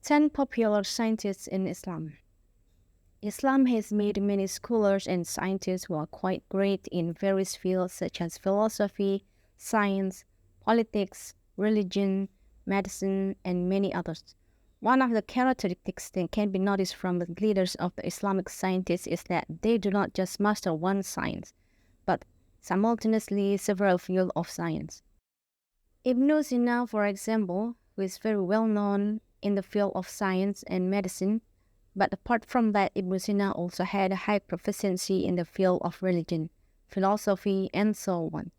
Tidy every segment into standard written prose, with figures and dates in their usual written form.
10 popular scientists in Islam. Islam has made many scholars and scientists who are quite great in various fields such as philosophy, science, politics, religion, medicine, and many others. One of the characteristics that can be noticed from the leaders of the Islamic scientists is that they do not just master one science, but simultaneously several fields of science. Ibn Sina, for example, who is very well known in the field of science and medicine, but apart from that, Ibn Sina also had a high proficiency in the field of religion, philosophy, and so on.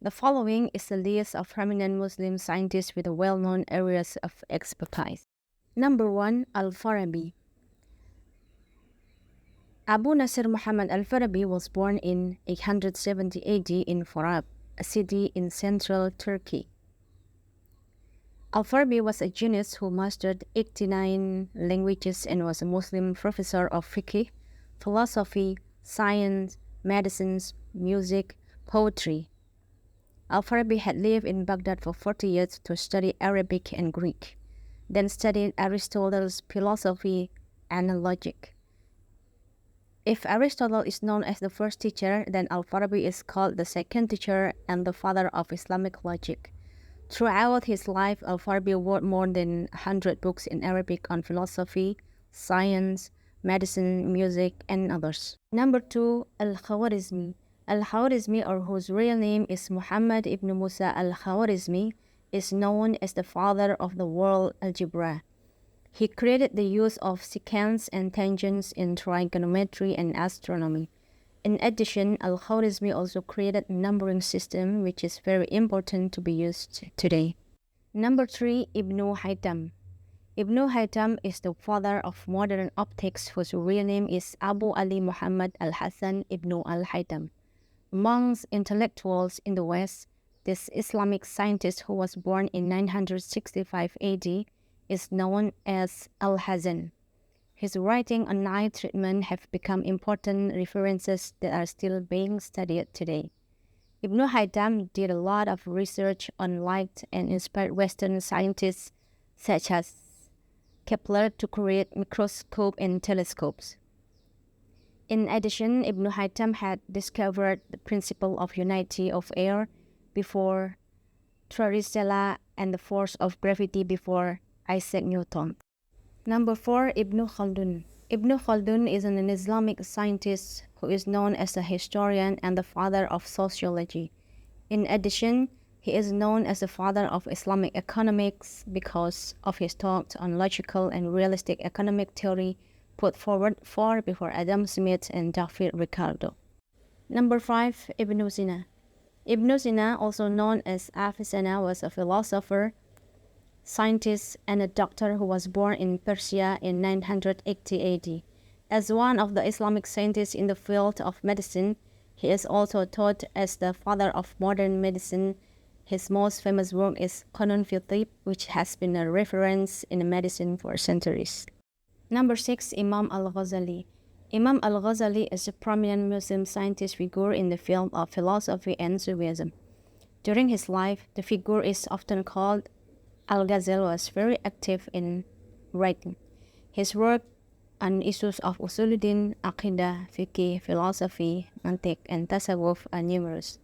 The following is a list of prominent Muslim scientists with well-known areas of expertise. Number 1. Al-Farabi. Abu Nasr Muhammad Al-Farabi was born in 870 AD in Farab, a city in central Turkey. Al-Farabi was a genius who mastered 89 languages and was a Muslim professor of fiqh, philosophy, science, medicines, music, poetry. Al-Farabi had lived in Baghdad for 40 years to study Arabic and Greek, then studied Aristotle's philosophy and logic. If Aristotle is known as the first teacher, then Al-Farabi is called the second teacher and the father of Islamic logic. Throughout his life, Al-Farabi wrote more than 100 books in Arabic on philosophy, science, medicine, music, and others. Number 2. Al-Khwarizmi. Al-Khwarizmi, or whose real name is Muhammad ibn Musa al-Khwarizmi, is known as the father of the world algebra. He created the use of secants and tangents in trigonometry and astronomy. In addition, Al-Khwarizmi also created a numbering system which is very important to be used today. Number 3. Ibn Haytham. Ibn Haytham is the father of modern optics, whose real name is Abu Ali Muhammad al-Hasan ibn al-Haytham. Amongst intellectuals in the West, this Islamic scientist who was born in 965 AD is known as Al-Hazan. His writing on night treatment have become important references that are still being studied today. Ibn Haytham did a lot of research on light and inspired Western scientists such as Kepler to create microscopes and telescopes. In addition, Ibn Haytham had discovered the principle of unity of air before Traristella and the force of gravity before Isaac Newton. Number 4. Ibn Khaldun. Ibn Khaldun is an Islamic scientist who is known as a historian and the father of sociology. In addition, he is known as the father of Islamic economics because of his thoughts on logical and realistic economic theory put forward far before Adam Smith and David Ricardo. Number 5. Ibn Sina. Ibn Sina, also known as Avicenna, was a philosopher, scientist, and a doctor who was born in Persia in 980 AD. As one of the Islamic scientists in the field of medicine, he is also thought as the father of modern medicine. His most famous work is Qanun fi Tib, which has been a reference in medicine for centuries. Number 6. Imam al-Ghazali. Imam al-Ghazali is a prominent Muslim scientist figure in the field of philosophy and Sufism. During his life, the figure is often called Al-Ghazali was very active in writing. His work on issues of usuluddin, aqidah, fiqh, philosophy, mantiq, and tasawwuf are numerous.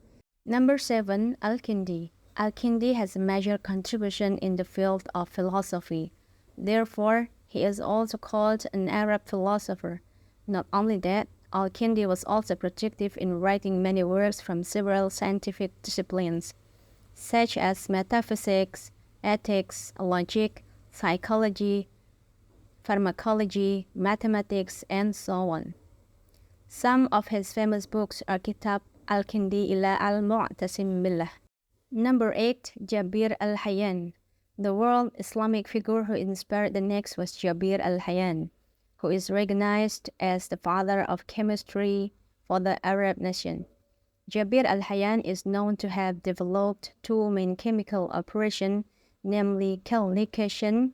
Number 7. Al-Kindi. Al-Kindi has a major contribution in the field of philosophy. Therefore, he is also called an Arab philosopher. Not only that, Al-Kindi was also productive in writing many works from several scientific disciplines, such as metaphysics, ethics, logic, psychology, pharmacology, mathematics, and so on. Some of his famous books are Kitab al-Kindi ila al-Mu'tasim billah. Number 8. Jabir al-Hayyan. The world Islamic figure who inspired the next was Jabir al-Hayyan, who is recognized as the father of chemistry for the Arab nation. Jabir al-Hayyan is known to have developed two main chemical operations, namely chalication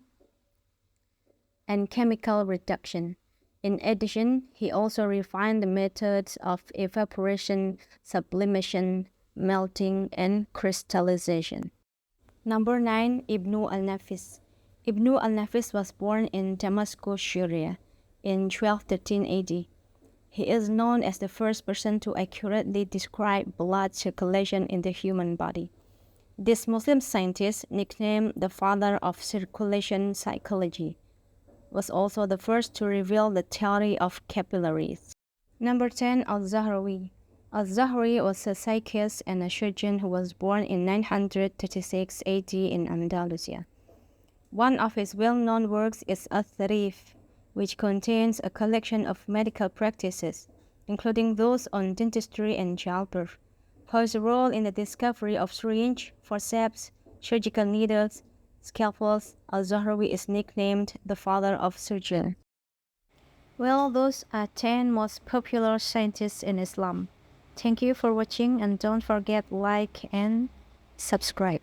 and chemical reduction. In addition, he also refined the methods of evaporation, sublimation, melting, and crystallization. Number 9. Ibn al-Nafis. Ibn al-Nafis was born in Damascus, Syria, in 1213 AD. He is known as the first person to accurately describe blood circulation in the human body. This Muslim scientist, nicknamed the father of circulation psychology, was also the first to reveal the theory of capillaries. Number 10. Al-Zahrawi. Al-Zahrawi was a psychiatrist and a surgeon who was born in 936 AD in Andalusia. One of his well-known works is Al-Tharif, which contains a collection of medical practices, including those on dentistry and childbirth. For his role in the discovery of syringe, forceps, surgical needles, scalpels, Al-Zahrawi is nicknamed the father of surgery. Well, those are 10 most popular scientists in Islam. Thank you for watching and don't forget like and subscribe.